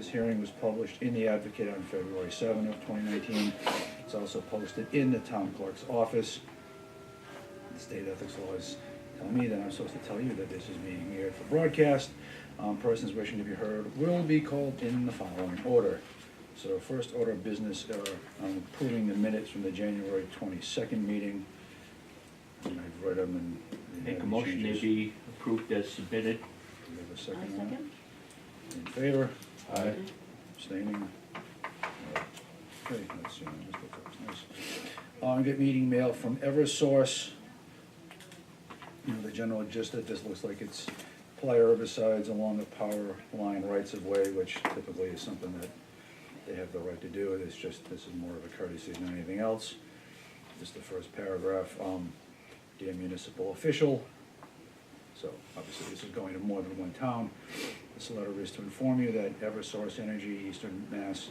hearing was published in the Advocate on February 7 of 2019. It's also posted in the town clerk's office. The state ethics laws tell me that I'm supposed to tell you that this is being aired for broadcast. Persons wishing to be heard will be called in the following order. So first order of business, approving the minutes from the January 22nd meeting. And I've read them and. Make a motion to be approved as submitted. Do we have a second I on second. it? In favor? Aye. Abstaining? Okay, that's unanimous. Nice. Get meeting mail from Eversource. You know, the general gist of this looks like it's apply herbicides along the power line rights of way, which typically is something that they have the right to do. It's just, this is more of a courtesy than anything else. Just the first paragraph, dear municipal official. So obviously this is going to more than one town. This letter is to inform you that Eversource Energy Eastern Mass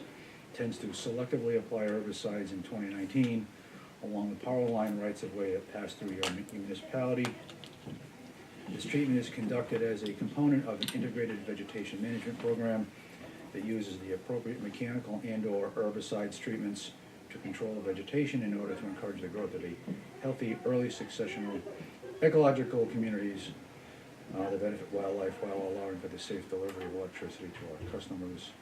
tends to selectively apply herbicides in 2019 along the power line rights of way that pass through your municipality. This treatment is conducted as a component of an integrated vegetation management program that uses the appropriate mechanical and/or herbicides treatments to control vegetation in order to encourage the growth of a healthy, early successional ecological communities that benefit wildlife while allowing for the safe delivery of electricity to our customers.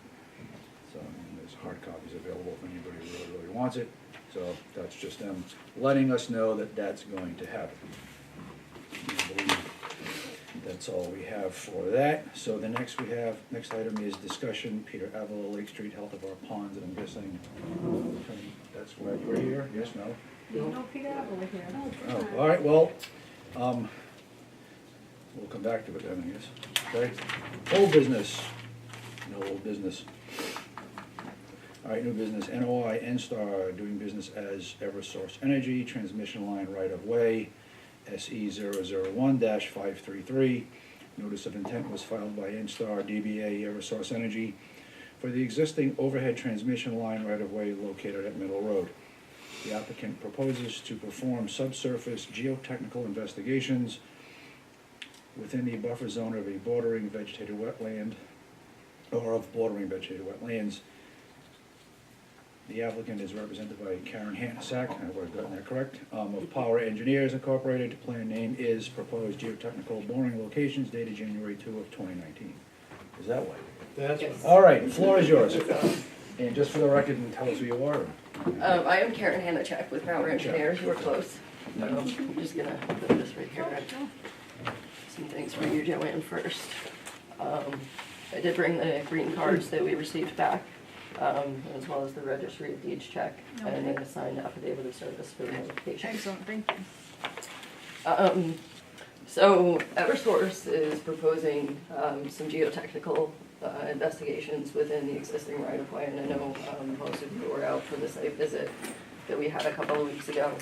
So there's hard copies available if anybody really wants it. So that's just them letting us know that that's going to happen. I believe that's all we have for that. So the next item is discussion, Peter Avila, Lake Street, health of our ponds, and I'm guessing that's why you're here, yes, no? No, Peter Avila here. Oh, all right, well, we'll come back to it then, I guess. Okay, old business, no old business. All right, new business, NOI, N-Star, doing business as Eversource Energy, transmission line right-of-way, SE 001-533. Notice of intent was filed by N-Star, DBA, Eversource Energy, for the existing overhead transmission line right-of-way located at Middle Road. The applicant proposes to perform subsurface geotechnical investigations within the buffer zone of a bordering vegetated wetland, or of bordering vegetated wetlands. The applicant is represented by Karen Hansack, I hope I've gotten that correct, of Power Engineers Incorporated. Plan name is Proposed Geotechnical Boring Locations, dated January 2 of 2019. Is that what? That's Yes. All right, the floor is yours. And just for the record, and tell us who you are. I am Karen Hanachek with Power Engineers. You were close. I'm just gonna put this right here. Some things for you, Joanne, first. I did bring the green cards that we received back, as well as the registry of deeds check, and then a signed affidavit of service for the notification. Excellent, thank you. So Eversource is proposing some geotechnical investigations within the existing right-of-way, and I know most of you were out for the site visit that we had a couple of weeks ago.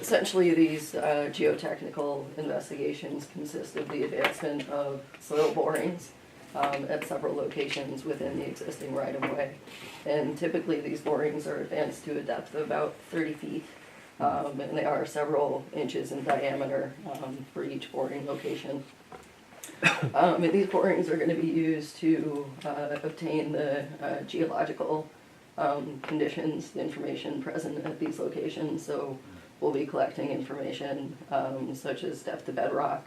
Essentially, these geotechnical investigations consist of the advancement of soil borings at several locations within the existing right-of-way. And typically, these borings are advanced to a depth of about 30 feet, and they are several inches in diameter for each boring location. And these borings are going to be used to obtain the geological conditions, the information present at these locations. So we'll be collecting information such as depth of bedrock,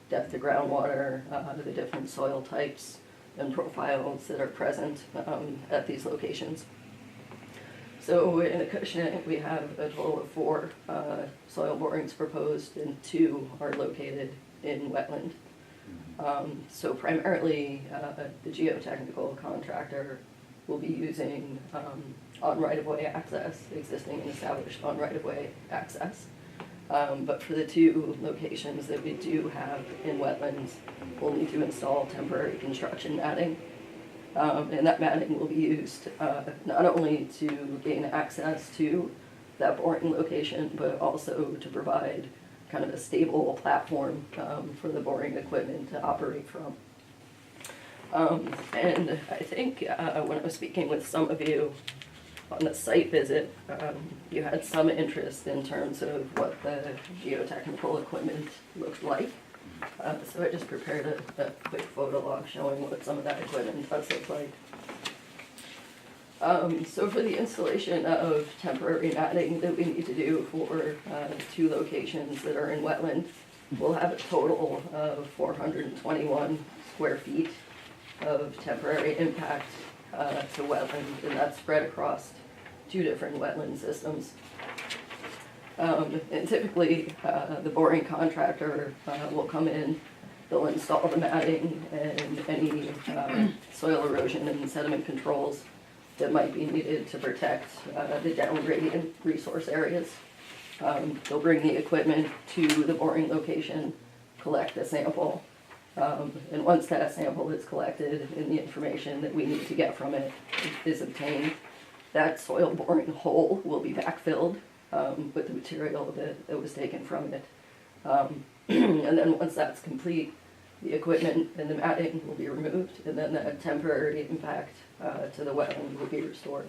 depth of groundwater, the different soil types and profiles that are present at these locations. So in Acushnet, we have a total of 4 soil borings proposed, and 2 are located in wetland. So primarily, the geotechnical contractor will be using on right-of-way access, existing and established on right-of-way access. But for the 2 locations that we do have in wetlands, we'll need to install temporary construction matting. And that matting will be used not only to gain access to that boring location, but also to provide kind of a stable platform for the boring equipment to operate from. And I think when I was speaking with some of you on the site visit, you had some interest in terms of what the geotechnical equipment looked like. So I just prepared a quick photo log showing what some of that equipment does look like. So for the installation of temporary matting that we need to do for 2 locations that are in wetland, we'll have a total of 421 square feet of temporary impact to wetland, and that's spread across 2 different wetland systems. And typically, the boring contractor will come in, they'll install the matting and any soil erosion and sediment controls that might be needed to protect the down gradient resource areas. They'll bring the equipment to the boring location, collect the sample, and once that sample is collected and the information that we need to get from it is obtained, that soil boring hole will be backfilled with the material that was taken from it. And then once that's complete, the equipment and the matting will be removed, and then that temporary impact to the wetland will be restored.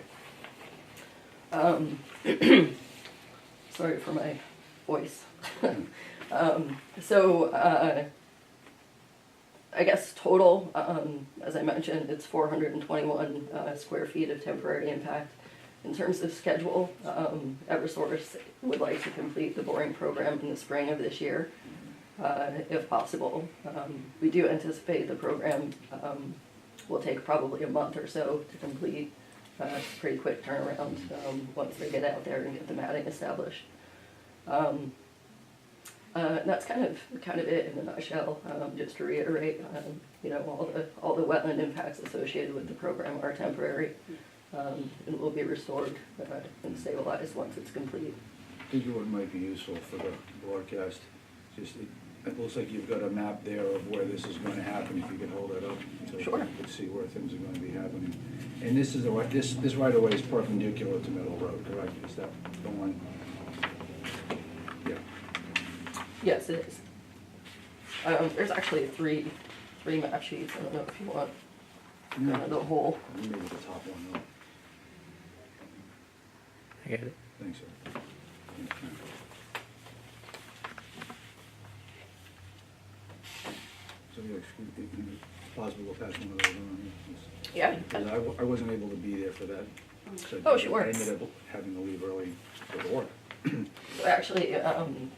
Sorry for my voice. I guess total, as I mentioned, it's 421 square feet of temporary impact. In terms of schedule, Eversource would like to complete the boring program in the spring of this year, if possible. We do anticipate the program will take probably a month or so to complete. It's a pretty quick turnaround once they get out there and get the matting established. That's kind of it in a nutshell. Just to reiterate, all the wetland impacts associated with the program are temporary, and will be restored and stabilized once it's complete. I think what might be useful for the broadcast, just, it looks like you've got a map there of where this is gonna happen, if you could hold that up. So Sure. you can see where things are gonna be happening. And this is this right of way is perpendicular to Middle Road, correct? Is that the one? Yeah. Yes, it is. There's actually three map sheets. I don't know if you want the whole. Maybe the top one, though. I get it. Thanks, sir. So, yeah, it's possible we'll pass one of those on. Yeah. Because I wasn't able to be there for that. So Oh, sure. I ended up having to leave early for work. So actually,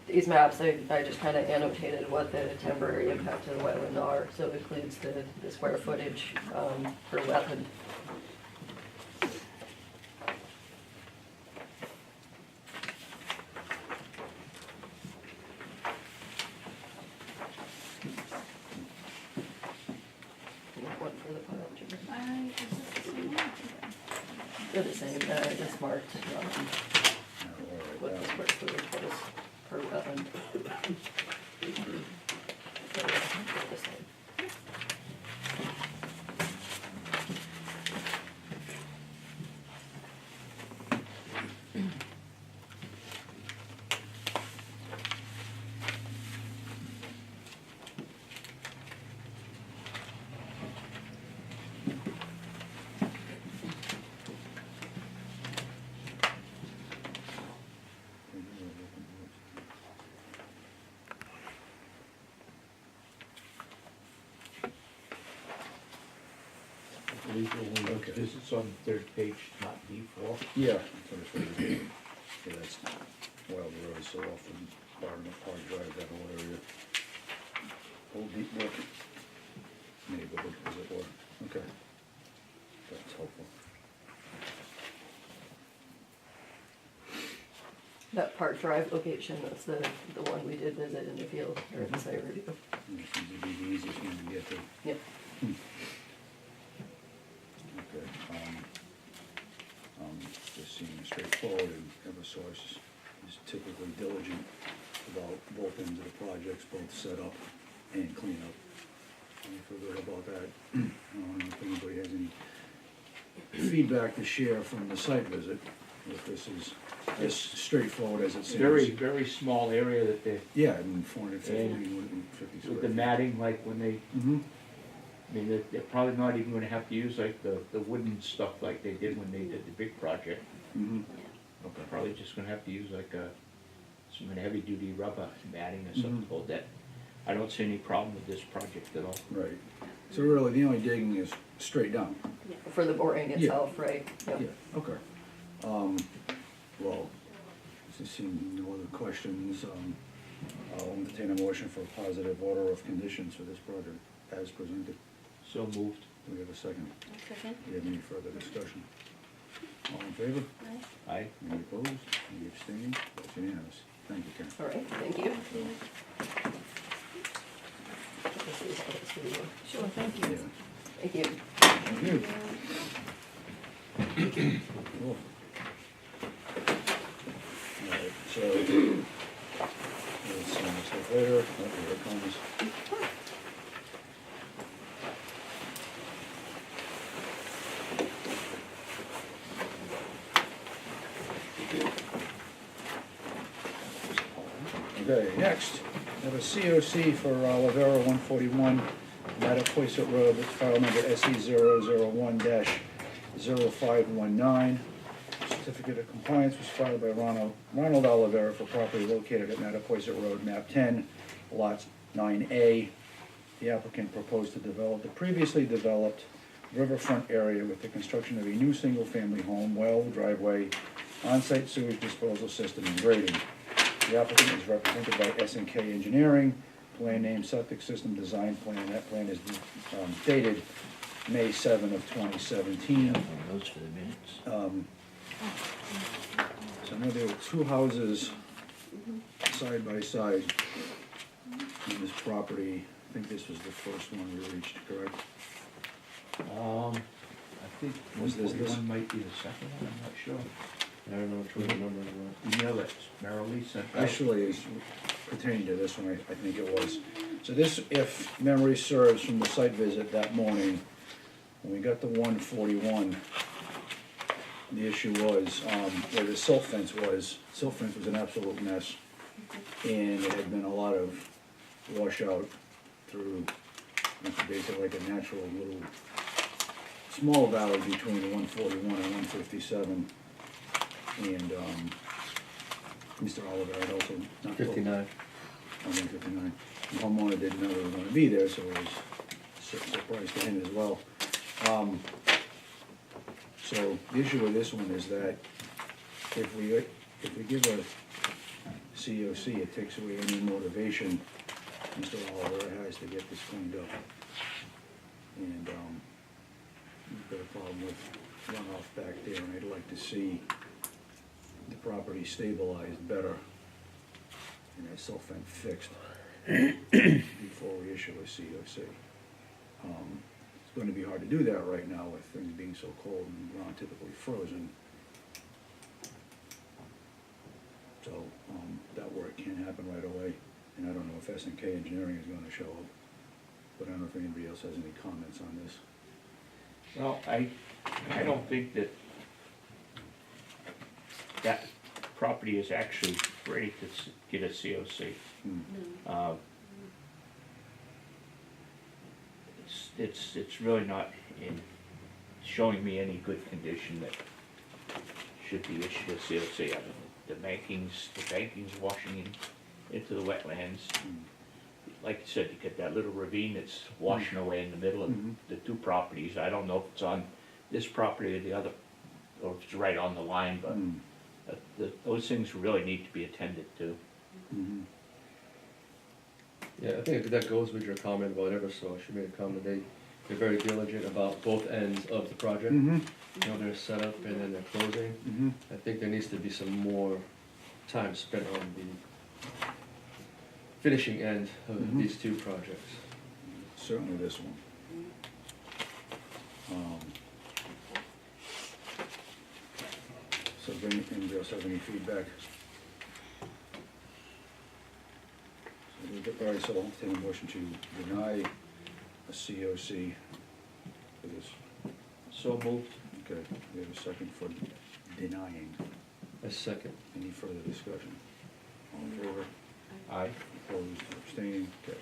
these maps, I just kind of annotated what the temporary impact to the wetland are. So it includes the square footage per wetland. One for the pile, Jimmy. They're the same, just marked what the square footage was per wetland. So, yeah, they're the same. Okay. This is on third page, not D4. Yeah. That's what I was thinking. Yeah, that's Wild Rose, so often Park Drive, that whole area. Old Deep Brook neighborhood, as it were. Okay. That's helpful. That Park Drive location, that's the one we did visit in the field, or in the site review. And it seems to be the easiest one to get to. Yep. Okay, just seeing straightforward, and Eversource is typically diligent about both ends of the projects, both setup and cleanup. I feel good about that. I don't know if anybody has any feedback to share from the site visit, if this is as straightforward as it seems. Very, very small area that they, Yeah, I mean, 450, And 150 square with the feet. matting, like when they, Mm-hmm. I mean, they're probably not even gonna have to use like the wooden stuff like they did when they did the big project. Mm-hmm. They're probably just gonna have to use like some kind of heavy duty rubber matting or something to hold that I don't see any problem with this project at all. Right. So really, the only digging is straight down? For the boring Yeah. itself, right? Yep. Yeah, okay. Well, seeing no other questions, I'll entertain a motion for a positive order of conditions for this project as presented. So moved. Do we have a second? Second. Do we have any further discussion? All in favor? Aye. Any opposed? Any abstaining? That's unanimous. Thank you, Karen. All right, thank you. This is all this for you. Sure, thank you. Yeah. Thank you. Thank you. Cool. All right, so, we'll see this stuff later. Oh, here it comes. Okay, next, we have a COC for Lavera 141, Mattapoisett Road, with file number SE 001-0519. Certificate of compliance was filed by Ronald Olivera for property located at Mattapoisett Road, map 10, lots 9A. The applicant proposed to develop the previously developed riverfront area with the construction of a new single-family home, well, driveway, on-site sewage disposal system, and grading. The applicant is represented by S&K Engineering, plan name septic system design plan. That plan is dated May 7 of 2017. Those for the minutes. So I know there were two houses side by side on this property. I think this was the first one we reached, correct? I think Was this- 141 might be the second one, I'm not sure. I don't know which one the number was. Email that Marilee sent out. Actually, it's pertaining to this one, I think it was. So this, if memory serves from the site visit that morning, when we got to 141, the issue was, where the silt fence was an absolute mess. And there had been a lot of washout through, basically like a natural little, small valley between 141 and 157. And, Mr. Oliver had also not. 59. 159. The homeowner didn't know they were gonna be there, so it was a surprise to him as well. So the issue with this one is that if we give a COC, it takes away any motivation Mr. Oliver has to get this cleaned up. And, we've got a problem with runoff back there, and I'd like to see the property stabilized better and that silt fence fixed before we issue a COC. It's going to be hard to do that right now with things being so cold and the ground typically frozen. So, that work can't happen right away, and I don't know if S&K Engineering is gonna show up, but I don't know if anybody else has any comments on this. Well, I don't think that that property is actually ready to get a COC. Hmm. It's really not showing me any good condition that should be issued a COC. I mean, the banking's washing into the wetlands. Like you said, you get that little ravine that's washing away in the middle of Mhm. the two properties. I don't know if it's on this property or the other, or if it's right on the line, but Hmm. those things really need to be attended to. Mhm. Yeah, I think that goes with your comment about Eversource. You made a comment, they're very diligent about both ends of the project. Mhm. You know, their setup and then their closing. Mhm. I think there needs to be some more time spent on the finishing end of Mhm. these two projects. Certainly this one. So if anybody else have any feedback? All right, so I'll take a motion to deny a COC for this. So moved. Okay, we have a second for denying. A second. Any further discussion? All in favor? Aye. Opposed, abstaining? Okay.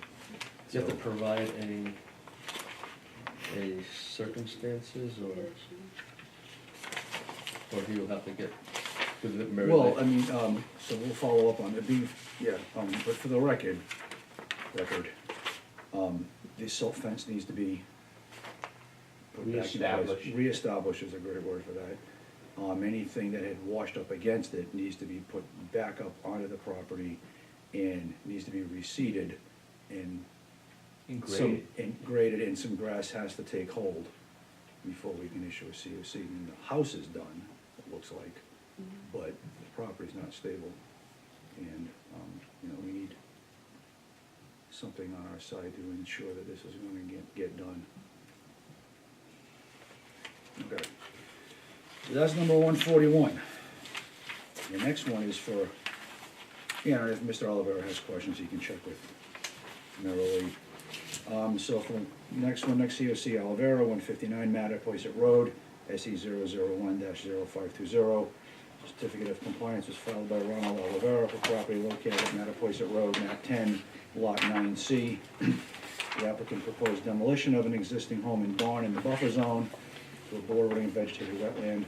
Do you have to So- provide any circumstances or he'll have to get with the Well, I mean, so we'll follow up on it, but for the record, record. The silt fence needs to be put back in place. Reestablished. Reestablished is a great word for that. Anything that had washed up against it needs to be put back up onto the property and needs to be reseeded and Engraded. graded, and some grass has to take hold before we can issue a COC. And the house is done, it looks like, but the property's not stable. And, we need something on our side to ensure that this is gonna get done. Okay. So that's number 141. The next one is for, if Mr. Oliver has questions, he can check with Merrill. So for the next COC Olivera, 159 Mattapoisett Road, SE 001-0520. Certificate of compliance was filed by Ronald Olivera for property located at Mattapoisett Road, map 10, lot 9C. The applicant proposed demolition of an existing home and barn in the buffer zone to a bordering vegetated wetland,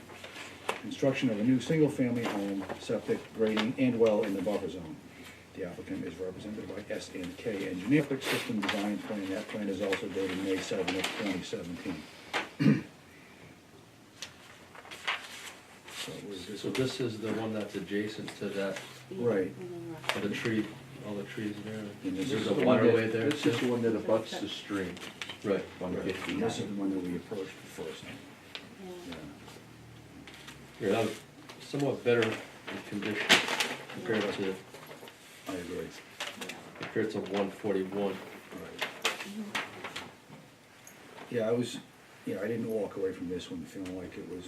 construction of a new single-family home, septic, grading, and well in the buffer zone. The applicant is represented by S&K Engineer. System design plan, that plan is also dated May 7th, 2017. So this is the one that's adjacent to that, Right. the tree, all the trees there. And this There's is a the one waterway there. This is the one that abuts the stream, Right. 159. This is the one that we approached first. Yeah. Yeah, that was somewhat better in condition compared to, I agree. 141. Right. Yeah, I didn't walk away from this one feeling like it was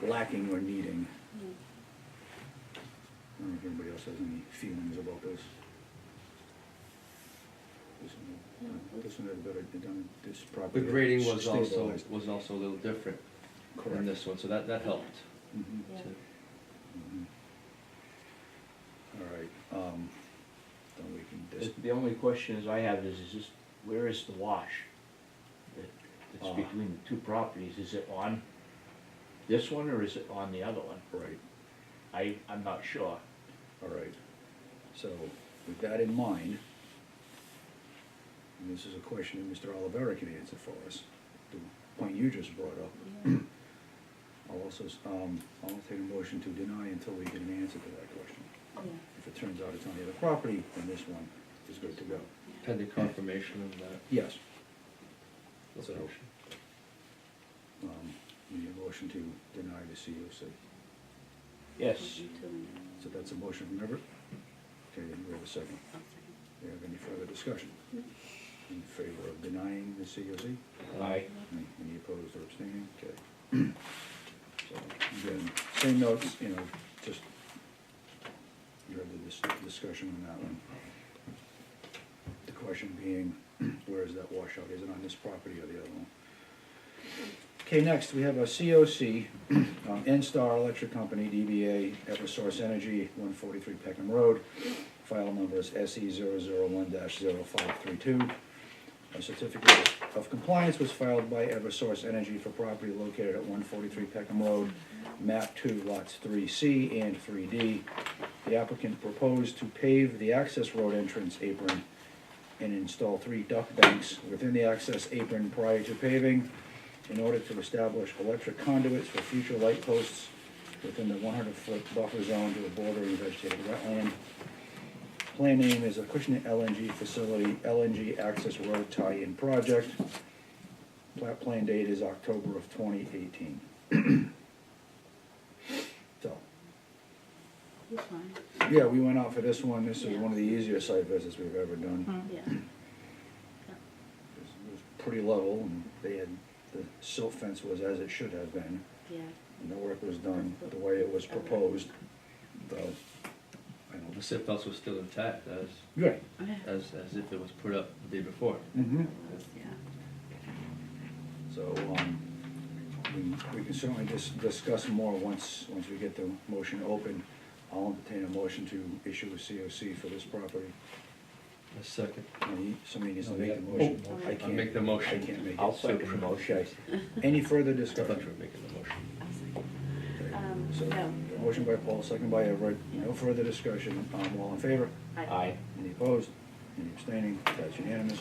lacking or needing. I don't know if anybody else has any feelings about this. This one had better done, this The property. grading was stabilized. also a little different than Correct. this one, so that helped. Mhm. Yeah. too. Mhm. All right, then we can The only questions I have is this, where is the wash? That's between the two properties, is it on this one or is it on the other one? right, I'm not sure. all right. So with that in mind, and this is a question that Mr. Olivera can answer for us, the point you just brought up. I'll also, I'll take a motion to deny until we get an answer to that question. If it turns out it's on the other property, then this one is good to go. Pending confirmation of that Yes. So, location. we need a motion to deny the COC. Yes, So that's a motion from Everett. Okay, and we have a second. Do you have any further discussion? In favor of denying the COC? aye. Any opposed or abstaining? Okay. So, again, same notes, just, you had the discussion on that one. The question being, where is that washout? Is it on this property or the other one? Okay, next, we have a COC, N-Star Electric Company, DBA Eversource Energy, 143 Peckham Road. File number is SE 001-0532. A certificate of compliance was filed by Eversource Energy for property located at 143 Peckham Road, map 2, lots 3C and 3D. The applicant proposed to pave the access road entrance apron and install 3 duct banks within the access apron prior to paving in order to establish electric conduits for future light posts within the 100-foot buffer zone to the bordering vegetated wetland. Plan name is Acushnet LNG Facility, LNG Access Road Tie-In Project. Plat plan date is October of 2018. So, This one, yeah, we went out for this one. This is one of the easier site visits we've ever done. yeah. It was pretty level, and the silt fence was as it should have been, Yeah. and the work was done the way it was proposed. So, The SIP house was still intact good. as if it was put up the day before. Mm-hmm. Yeah. So, we can certainly discuss more once we get the motion open. I'll entertain a motion to issue a COC for this property. A second. Somebody needs to make the motion. I I'll can't make the motion. I can't make it. I'll second the motion. Okay. Any further I thought discussion? you were making the motion. So, No. motion by Paul, second by Everett. No further discussion. All in favor? Aye. Any Any opposed? Any abstaining? That's unanimous.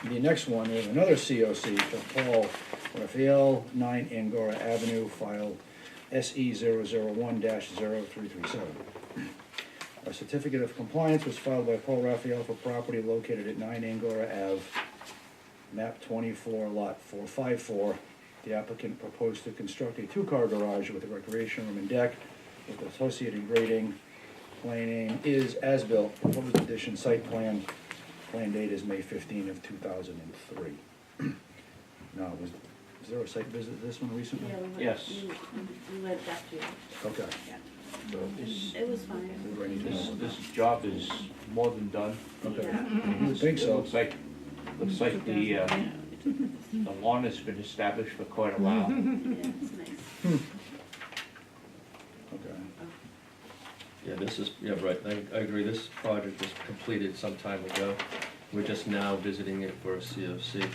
The next one is another COC for Paul Raphael, 9 Angora Avenue, file SE 001-0337. A certificate of compliance was filed by Paul Raphael for property located at 9 Angora Ave, map 24, lot 454. The applicant proposed to construct a two-car garage with a recreation room and deck with associated grading. Plan name is as-built, proposed addition site plan. Plan date is May 15 of 2003. Now, was there a site visit to this one recently? Yeah, we went. Yes. We went back to you. Okay. Yeah. So this, It was fine. We're ready to know. this job is more than done. Okay. Yeah. I would think It so. looks like the lawn has been established for quite a while. Yeah, it's nice. Okay. Yeah, this is, yeah, right, I agree, this project was completed some time ago. We're just now visiting it for a COC.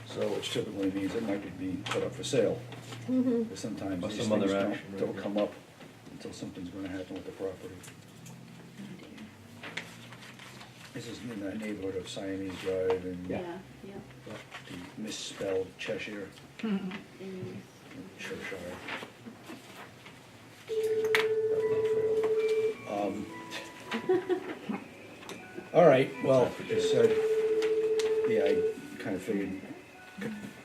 So, which typically means it might be put up for sale. Because sometimes Or these some things other don't, action, right, don't yeah. come up until something's gonna happen with the property. This is in that neighborhood of Siamese Drive and Yeah, Yeah. yeah. the misspelled Cheshire, And Cheshire. All right, well, just said, yeah, I kind of figured,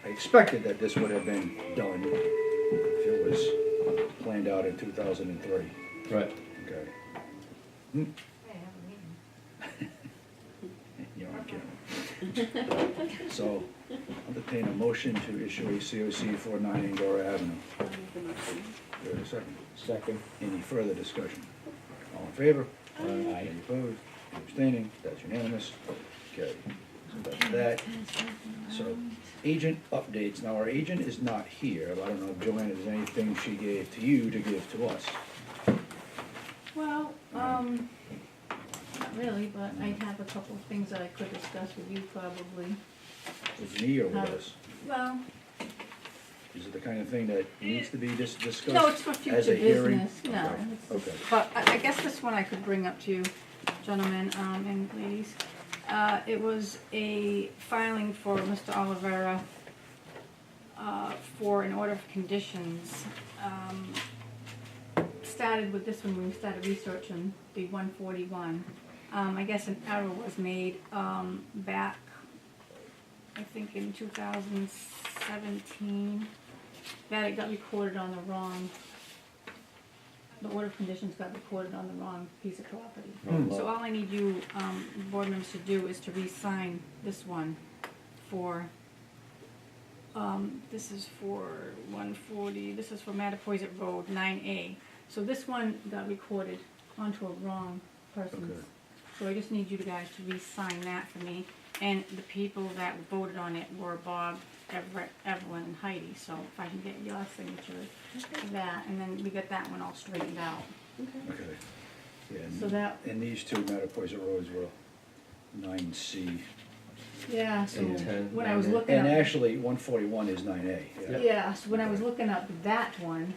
I expected that this would have been done if it was planned out in 2003. Right. Okay. You're on camera. So, entertain a motion to issue a COC for 9 Angora Avenue. I'll make the motion. Do I have a second? Second. Any further discussion? All in favor? Aye. Any opposed? Any abstaining? That's unanimous. Okay, so that's that. So, agent updates. Now, our agent is not here, but I don't know if Joanna, there's anything she gave to you to give to us. Well, not really, but I have a couple of things that I could discuss with you probably. With me or with How- us? Well, Is it the kind of thing that needs to be discussed? no, it's for as future a hearing? business, no. Okay, it's just- okay. But I guess this one I could bring up to you, gentlemen, and ladies. It was a filing for Mr. Olivera, for an order of conditions. Started with this one when we started researching the 141. I guess an error was made, back, I think in 2017, that it got recorded on the wrong, the order of conditions got recorded on the wrong piece of property. So all I need you, board members to do is to re-sign this one for, this is for 140, this is for Mattapoisett Road, 9A. So this one got recorded onto a wrong person's. Okay. So I just need you guys to re-sign that for me. And the people that voted on it were Bob, Everett, Evelyn, and Heidi. So if I can get your signature to that, and then we get that one all straightened out. Okay. Yeah, So that- and these two Mattapoisett roads were 9C. Yeah, so And 10, when I was 9A. looking And up. actually, 141 is 9A. Yeah, so when I was looking up that one,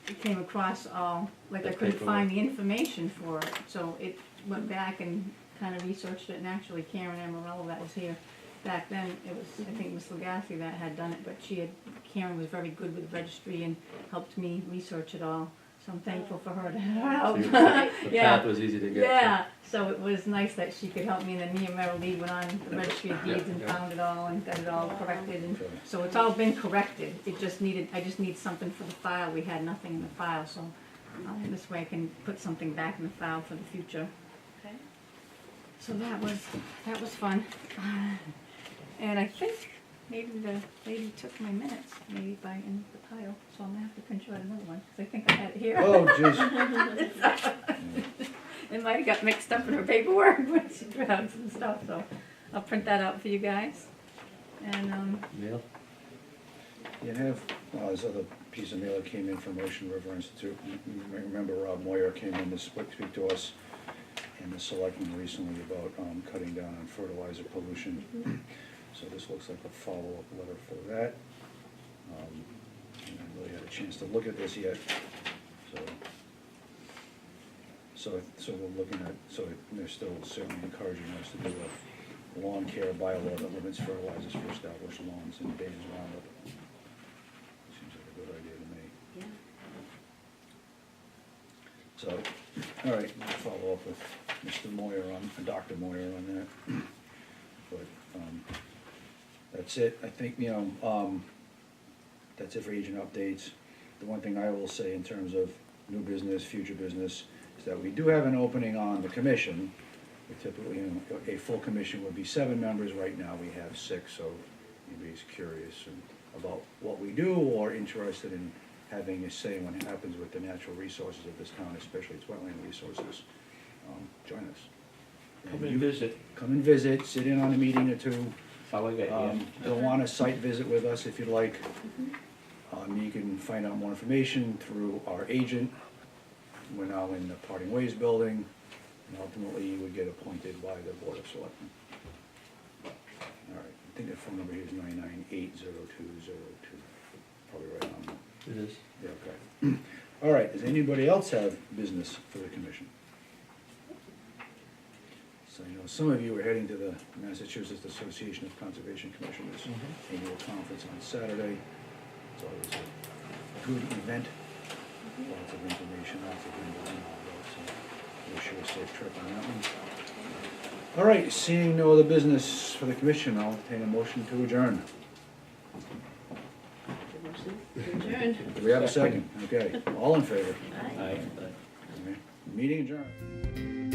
it came across all, like I The couldn't find paperwork. the information for it. So it went back and kind of researched it, and actually Karen Amarello that was here back then, it was, I think Miss Legassi that had done it, but Karen was very good with the registry and helped me research it all. So I'm thankful for her to help. So the path Yeah, was easy to get to. yeah, so it was nice that she could help me, and then me and Merrill Lee went on the registry of deeds and Yeah. found it all and got it all corrected, and Okay. so it's all been corrected. It just needed, I just need something for the file, we had nothing in the file, so this way I can put something back in the file for the future. Okay. So that was fun. And I think maybe the lady took my minutes, maybe by in the pile, so I'm gonna have to print you out another one, because I think I had it here. Oh, jeez. It might have got mixed up in her paperwork when she grabbed some stuff, so I'll print that out for you guys. And, Mail? You have, this other piece of mail that came in from Ocean River Institute. You may remember Rob Moyer came in to speak to us in the selectmen recently about cutting down on fertilizer pollution. So this looks like a follow-up letter for that. I haven't really had a chance to look at this yet, so. So we're looking at, so they're still certainly encouraging us to do a lawn care bylaw that limits fertilizers for established lawns and bans Roundup. Seems like a good idea to me. Yeah. So, all right, we'll follow up with Mr. Moyer Dr. Moyer on that. But, that's it, I think, that's it for agent updates. The one thing I will say in terms of new business, future business, is that we do have an opening on the commission. We typically, a full commission would be 7 members, right now we have 6, so anybody's curious about what we do or interested in having a say when it happens with the natural resources of this town, especially its wetland resources, join us. Come and visit. Come and visit, sit in on a meeting or two. I like that, yeah. Go on a site visit with us if you'd like. You can find out more information through our agent. We're now in the Parting Ways building, and ultimately you would get appointed by the Board of Selectmen. All right, I think the phone number here is 998-0202. Probably right on that. It is. Yeah, okay. All right, does anybody else have business for the commission? So I know some of you are heading to the Massachusetts Association of Conservation Commissioners annual conference on Saturday. It's always a good event, lots of information, lots of involvement, so wish you a safe trip on that one. All right, seeing no other business for the commission, I'll entertain a motion to adjourn. Adjourned. Do we have a second? Okay, all in favor? Aye. Aye. Okay. Meeting adjourned.